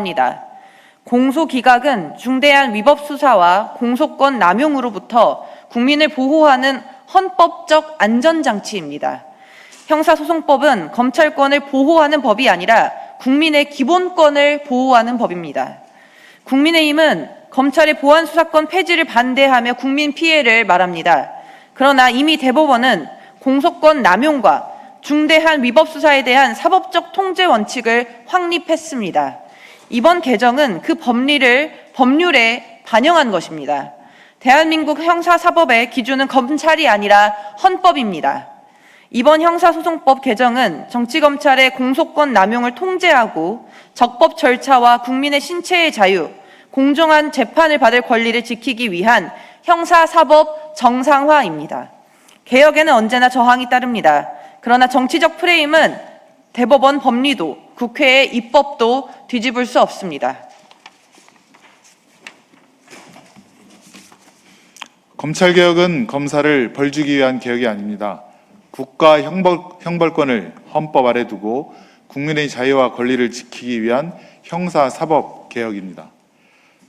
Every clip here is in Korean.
합니다. 공소기각은 중대한 위법 수사와 공소권 남용으로부터 국민을 보호하는 헌법적 안전장치입니다. 형사소송법은 검찰권을 보호하는 법이 아니라 국민의 기본권을 보호하는 법입니다. 국민의힘은 검찰의 보안수사권 폐지를 반대하며 국민 피해를 말합니다. 그러나 이미 대법원은 공소권 남용과 중대한 위법 수사에 대한 사법적 통제 원칙을 확립했습니다. 이번 개정은 그 법률에 반영한 것입니다. 대한민국 형사사법의 기준은 검찰이 아니라 헌법입니다. 이번 형사소송법 개정은 정치검찰의 공소권 남용을 통제하고 적법 절차와 국민의 신체의 자유, 공정한 재판을 받을 권리를 지키기 위한 형사사법 정상화입니다. 개혁에는 언제나 저항이 따릅니다. 그러나 정치적 프레임은 대법원 법리도 국회의 입법도 뒤집을 수 없습니다. 검찰개혁은 검사를 벌주기 위한 개혁이 아닙니다. 국가 형벌권을 헌법 아래 두고 국민의 자유와 권리를 지키기 위한 형사사법 개혁입니다.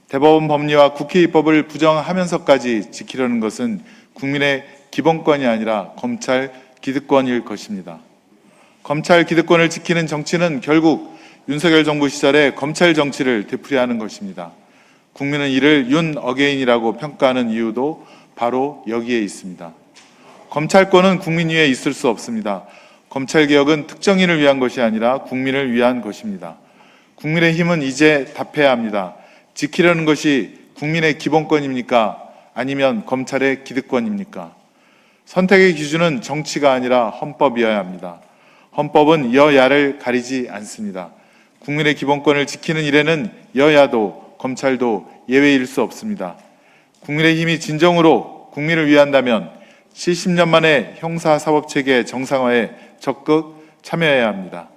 대법원 법리와 국회 입법을 부정하면서까지 지키려는 것은 국민의 기본권이 아니라 검찰 기득권일 것입니다. 검찰 기득권을 지키는 정치는 결국 윤석열 정부 시절에 검찰 정치를 되풀이하는 것입니다. 국민은 이를 윤 어게인이라고 평가하는 이유도 바로 여기에 있습니다. 검찰권은 국민 위에 있을 수 없습니다. 검찰개혁은 특정인을 위한 것이 아니라 국민을 위한 것입니다. 국민의힘은 이제 답해야 합니다. 지키려는 것이 국민의 기본권입니까? 아니면 검찰의 기득권입니까? 선택의 기준은 정치가 아니라 헌법이어야 합니다. 헌법은 여야를 가리지 않습니다. 국민의 기본권을 지키는 일에는 여야도 검찰도 예외일 수 없습니다. 국민의힘이 진정으로 국민을 위한다면 70년 만에 형사사법체계 정상화에 적극 참여해야 합니다.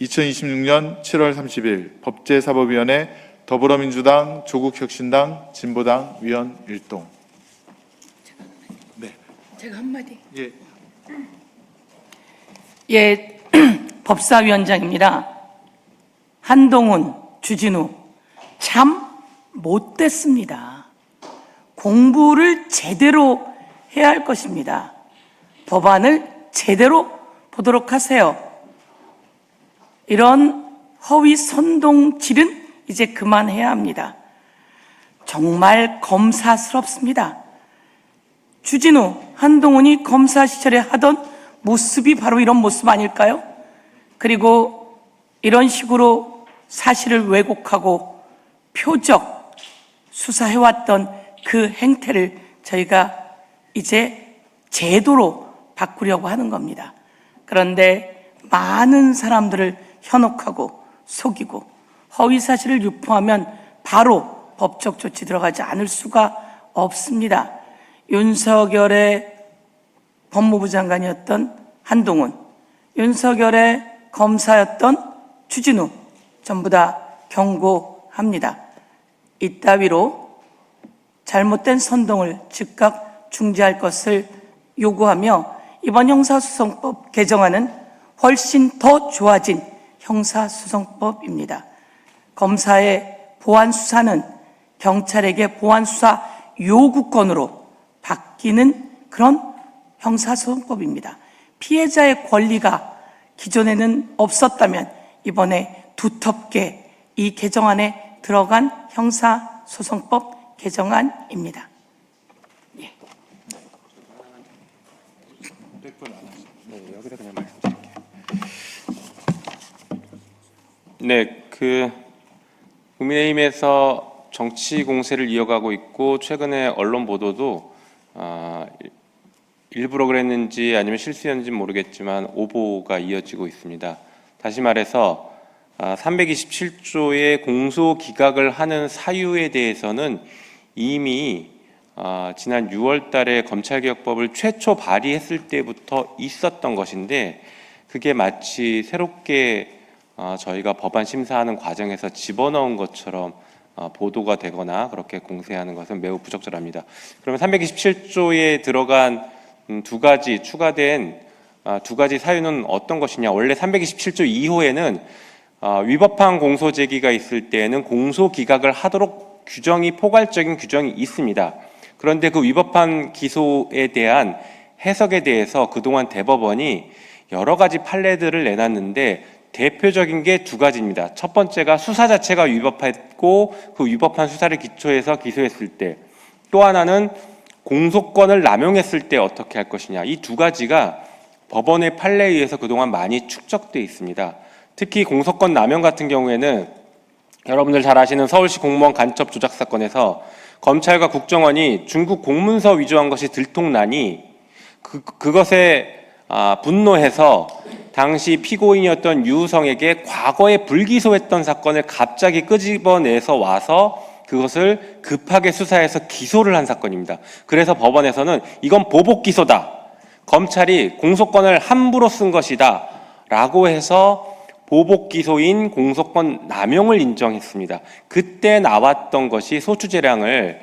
2026년 7월 30일 법제사법위원회 더불어민주당, 조국혁신당, 진보당 위원 일동. 네. 제가 한마디. 예. 예, 법사위원장입니다. 한동훈, 주진우 참 못됐습니다. 공부를 제대로 해야 할 것입니다. 법안을 제대로 보도록 하세요. 이런 허위 선동질은 이제 그만해야 합니다. 정말 검사스럽습니다. 주진우, 한동훈이 검사 시절에 하던 모습이 바로 이런 모습 아닐까요? 그리고 이런 식으로 사실을 왜곡하고 표적 수사해왔던 그 행태를 저희가 이제 제도로 바꾸려고 하는 겁니다. 그런데 많은 사람들을 현혹하고 속이고 허위사실을 유포하면 바로 법적 조치 들어가지 않을 수가 없습니다. 윤석열의 법무부 장관이었던 한동훈, 윤석열의 검사였던 주진우 전부 다 경고합니다. 이따위로 잘못된 선동을 즉각 중지할 것을 요구하며 이번 형사소송법 개정안은 훨씬 더 좋아진 형사소송법입니다. 검사의 보안수사는 경찰에게 보안수사 요구권으로 바뀌는 그런 형사소송법입니다. 피해자의 권리가 기존에는 없었다면 이번에 두텁게 이 개정안에 들어간 형사소송법 개정안입니다. 예. 여기다 그냥 말씀드릴게요. 네, 국민의힘에서 정치 공세를 이어가고 있고 최근에 언론 보도도 일부러 그랬는지 아니면 실수였는지 모르겠지만 오보가 이어지고 있습니다. 다시 말해서 327조의 공소 기각을 하는 사유에 대해서는 이미 지난 6월 달에 검찰개혁법을 최초 발의했을 때부터 있었던 것인데 그게 마치 새롭게 저희가 법안 심사하는 과정에서 집어넣은 것처럼 보도가 되거나 그렇게 공세하는 것은 매우 부적절합니다. 그러면 327조에 들어간 추가된 두 가지 사유는 어떤 것이냐? 원래 327조 2호에는 위법한 공소 제기가 있을 때에는 공소 기각을 하도록 포괄적인 규정이 있습니다. 그런데 그 위법한 기소에 대한 해석에 대해서 그동안 대법원이 여러 가지 판례들을 내놨는데 대표적인 게 두 가지입니다. 첫 번째가 수사 자체가 위법했고 그 위법한 수사를 기초해서 기소했을 때, 또 하나는 공소권을 남용했을 때 어떻게 할 것이냐. 이 두 가지가 법원의 판례에 의해서 그동안 많이 축적돼 있습니다. 특히 공소권 남용 같은 경우에는 여러분들 잘 아시는 서울시 공무원 간첩 조작 사건에서 검찰과 국정원이 중국 공문서 위조한 것이 들통나니 그것에 분노해서 당시 피고인이었던 유우성에게 과거에 불기소했던 사건을 갑자기 끄집어내서 와서 그것을 급하게 수사해서 기소를 한 사건입니다. 그래서 법원에서는 이건 보복 기소다, 검찰이 공소권을 함부로 쓴 것이다 라고 해서 보복 기소인 공소권 남용을 인정했습니다. 그때 나왔던 것이 소추재량을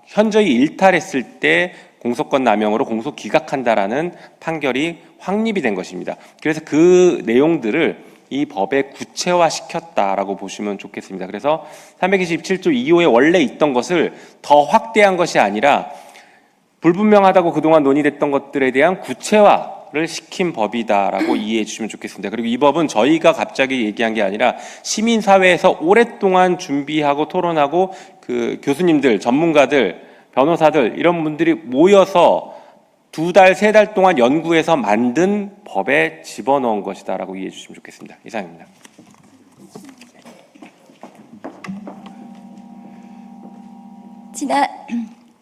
현저히 일탈했을 때 공소권 남용으로 공소 기각한다라는 판결이 확립이 된 것입니다. 그래서 그 내용들을 이 법에 구체화시켰다라고 보시면 좋겠습니다. 그래서 327조 2호에 원래 있던 것을 더 확대한 것이 아니라 불분명하다고 그동안 논의됐던 것들에 대한 구체화를 시킨 법이다라고 이해해 주시면 좋겠습니다. 그리고 이 법은 저희가 갑자기 얘기한 게 아니라 시민사회에서 오랫동안 준비하고 토론하고 그 교수님들, 전문가들, 변호사들 이런 분들이 모여서 2달, 3달 동안 연구해서 만든 법에 집어넣은 것이다라고 이해해 주시면 좋겠습니다. 이상입니다.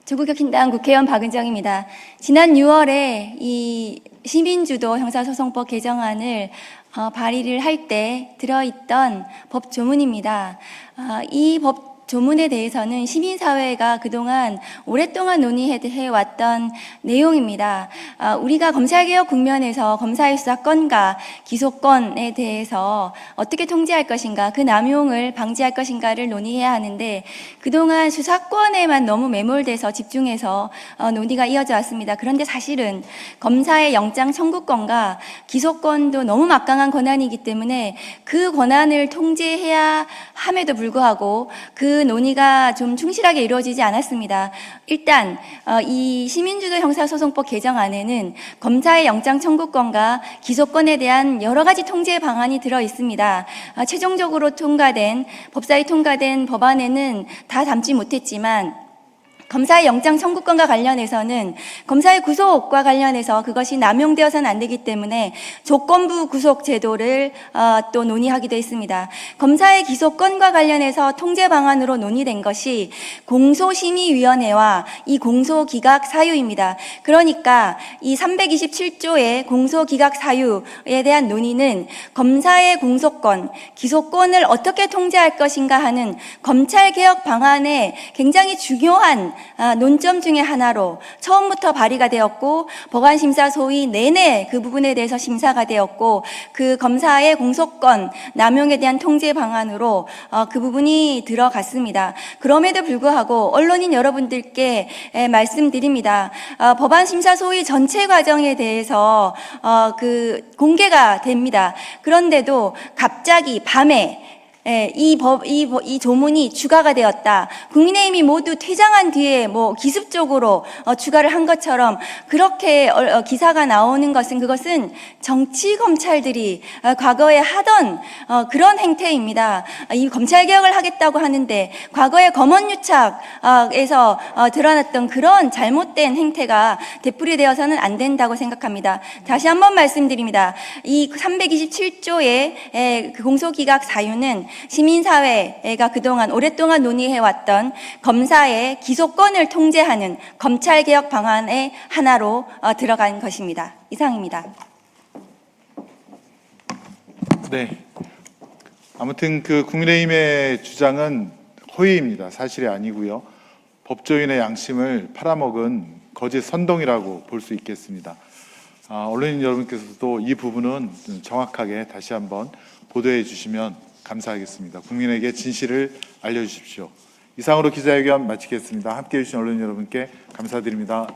조국혁신당 국회의원 박은정입니다. 지난 6월에 이 시민주도 형사소송법 개정안을 발의를 할 때 들어있던 법 조문입니다. 이 법 조문에 대해서는 시민사회가 그동안 오랫동안 논의해왔던 내용입니다. 우리가 검찰개혁 국면에서 검사의 수사권과 기소권에 대해서 어떻게 통제할 것인가, 그 남용을 방지할 것인가를 논의해야 하는데 그동안 수사권에만 너무 매몰돼서 집중해서 논의가 이어져 왔습니다. 그런데 사실은 검사의 영장 청구권과 기소권도 너무 막강한 권한이기 때문에 그 권한을 통제해야 함에도 불구하고 그 논의가 좀 충실하게 이루어지지 않았습니다. 일단 이 시민주도 형사소송법 개정안에는 검사의 영장 청구권과 기소권에 대한 여러 가지 통제 방안이 들어 있습니다. 최종적으로 법사위 통과된 법안에는 다 담지 못했지만 검사의 영장 청구권과 관련해서는 검사의 구속과 관련해서 그것이 남용되어서는 안 되기 때문에 조건부 구속 제도를 또 논의하기도 했습니다. 검사의 기소권과 관련해서 통제 방안으로 논의된 것이 공소심의위원회와 이 공소기각 사유입니다. 그러니까 이 327조의 공소기각 사유에 대한 논의는 검사의 공소권, 기소권을 어떻게 통제할 것인가 하는 검찰개혁 방안의 굉장히 중요한 논점 중에 하나로 처음부터 발의가 되었고 법안심사 소위 내내 그 부분에 대해서 심사가 되었고 그 검사의 공소권 남용에 대한 통제 방안으로 그 부분이 들어갔습니다. 그럼에도 불구하고 언론인 여러분들께 말씀드립니다. 법안심사 소위 전체 과정에 대해서 그 공개가 됩니다. 그런데도 갑자기 밤에 이 조문이 추가가 되었다. 국민의힘이 모두 퇴장한 뒤에 기습적으로 추가를 한 것처럼 그렇게 기사가 나오는 것은 그것은 정치 검찰들이 과거에 하던 그런 행태입니다. 이 검찰개혁을 하겠다고 하는데 과거에 검언유착에서 드러났던 그런 잘못된 행태가 되풀이되어서는 안 된다고 생각합니다. 다시 한번 말씀드립니다. 이 327조의 그 공소기각 사유는 시민사회가 그동안 오랫동안 논의해왔던 검사의 기소권을 통제하는 검찰개혁 방안의 하나로 들어간 것입니다. 이상입니다. 네. 아무튼 그 국민의힘의 주장은 허위입니다. 사실이 아니고요. 법조인의 양심을 팔아먹은 거짓 선동이라고 볼 수 있겠습니다. 언론인 여러분께서도 이 부분은 정확하게 다시 한번 보도해 주시면 감사하겠습니다. 국민에게 진실을 알려주십시오. 이상으로 기자회견 마치겠습니다. 함께해 주신 언론인 여러분께 감사드립니다.